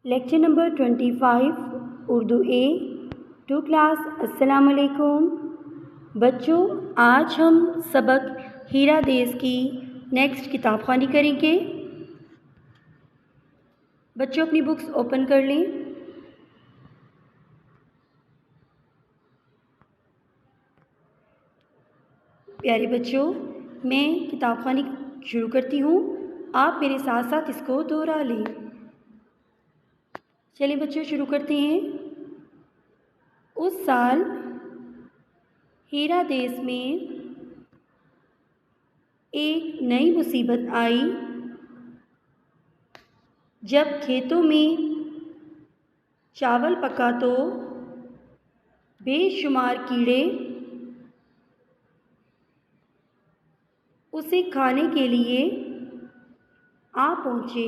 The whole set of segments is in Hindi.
Lecture number 25 Urdu A to class. अस्सलाम वालेकुम बच्चों, आज हम सबक हीरा देश की नेक्स्ट किताब ख़वानी करेंगे। बच्चों अपनी बुक्स ओपन कर लें। प्यारे बच्चों, मैं किताब ख़वानी शुरू करती हूँ, आप मेरे साथ साथ इसको दोहरा लें। चलिए बच्चों शुरू करते हैं। उस साल हीरा देश में एक नई मुसीबत आई जब खेतों में चावल पका तो बेशुमार कीड़े उसे खाने के लिए आ पहुँचे।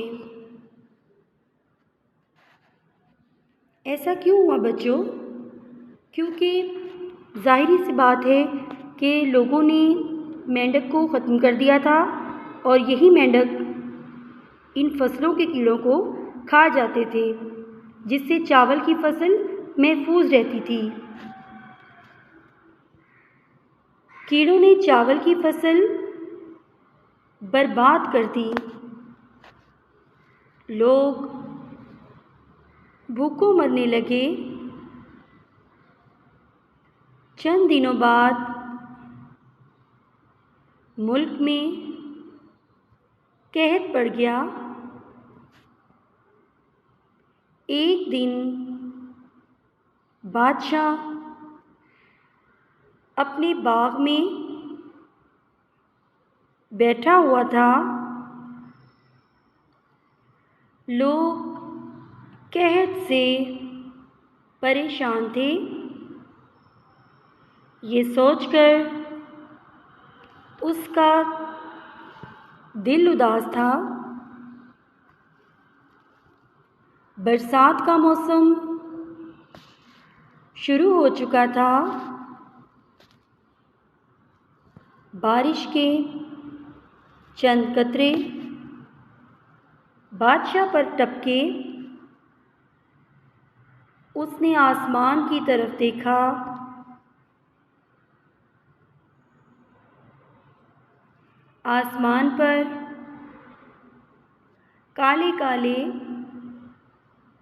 ऐसा क्यों हुआ बच्चों? क्योंकि ज़ाहिरी सी बात है कि लोगों ने मेंढक को ख़त्म कर दिया था और यही मेंढक इन फसलों के कीड़ों को खा जाते थे, जिससे चावल की फसल महफूज रहती थी। कीड़ों ने चावल की फसल बर्बाद कर दी। लोग भूखों मरने लगे। चंद दिनों बाद मुल्क में कहर पड़ गया। एक दिन बादशाह अपने बाग में बैठा हुआ था। लोग कहर से परेशान थे। ये सोचकर उसका दिल उदास था। बरसात का मौसम शुरू हो चुका था। बारिश के चंद कतरे बादशाह पर टपके। उसने आसमान की तरफ देखा। आसमान पर काले काले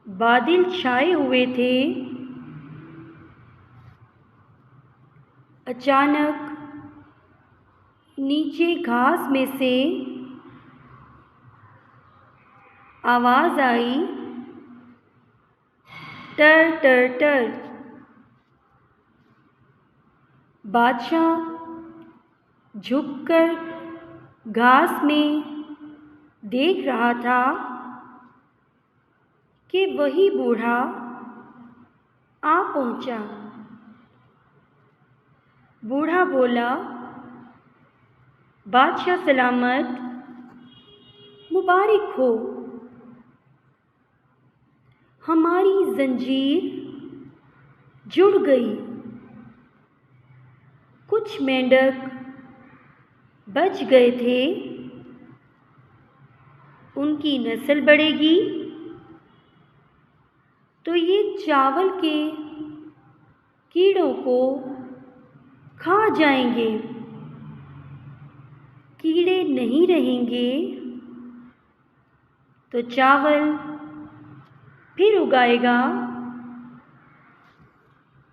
बादल छाए हुए थे। अचानक नीचे घास में से आवाज़ आई, टर टर टर। बादशाह झुककर घास में देख रहा था कि वही बूढ़ा आ पहुंचा। बूढ़ा बोला, बादशाह सलामत, मुबारक हो। हमारी जंजीर जुड़ गई। कुछ मेंढक बच गए थे। उनकी नस्ल बढ़ेगी तो ये चावल के कीड़ों को खा जाएंगे। कीड़े नहीं रहेंगे तो चावल फिर उगाएगा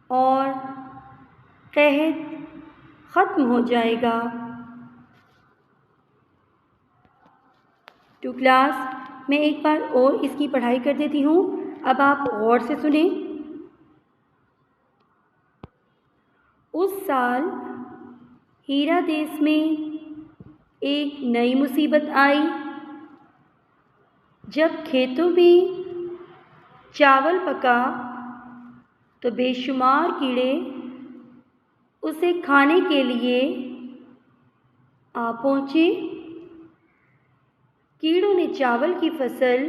और कहर ख़त्म हो जाएगा। टू क्लास, मैं एक बार और इसकी पढ़ाई कर देती हूँ, अब आप गौर से सुने। उस साल हीरा देश में एक नई मुसीबत आई जब खेतों में चावल पका तो बेशुमार कीड़े उसे खाने के लिए आ पहुँचे। कीड़ों ने चावल की फसल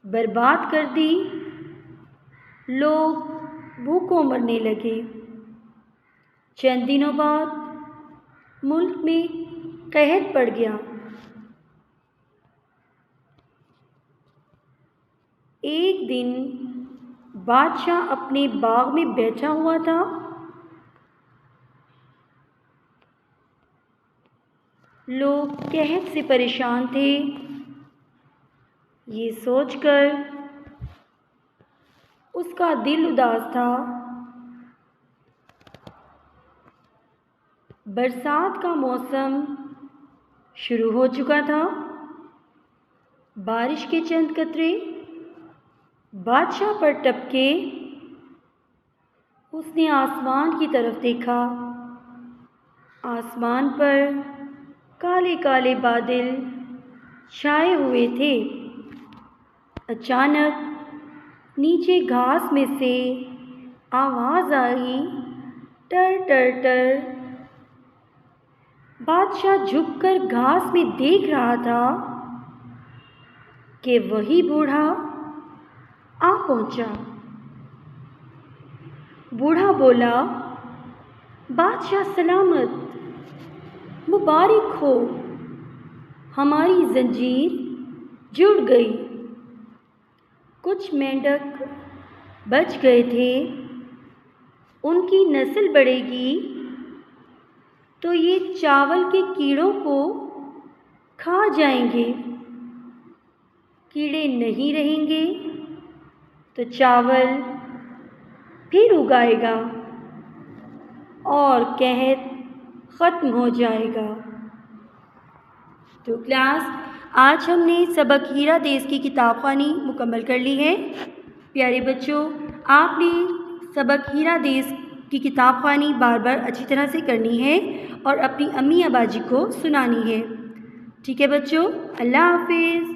बर्बाद कर दी। लोग भूखों मरने लगे। चंद दिनों बाद मुल्क में कहर पड़ गया। एक दिन बादशाह अपने बाग में बैठा हुआ था। लोग कहत से परेशान थे। ये सोचकर उसका दिल उदास था। बरसात का मौसम शुरू हो चुका था। बारिश के चंद कतरे बादशाह पर टपके। उसने आसमान की तरफ देखा। आसमान पर काले काले बादल छाए हुए थे। अचानक नीचे घास में से आवाज़ आई, टर टर टर। बादशाह झुककर घास में देख रहा था कि वही बूढ़ा आ पहुंचा। बूढ़ा बोला, बादशाह सलामत, मुबारक हो, हमारी जंजीर जुड़ गई। कुछ मेंढक बच गए थे। उनकी नस्ल बढ़ेगी तो ये चावल के कीड़ों को खा जाएंगे। कीड़े नहीं रहेंगे तो चावल फिर उगाएगा और कहत ख़त्म हो जाएगा। तो क्लास, आज हमने सबक हीरा देश की किताब ख़वानी मुकम्मल कर ली है। प्यारे बच्चों, आपने सबक हीरा देश की किताब ख़वानी बार बार अच्छी तरह से करनी है और अपनी अम्मी अबाजी को सुनानी है। ठीक है बच्चों, अल्लाह हाफिज़।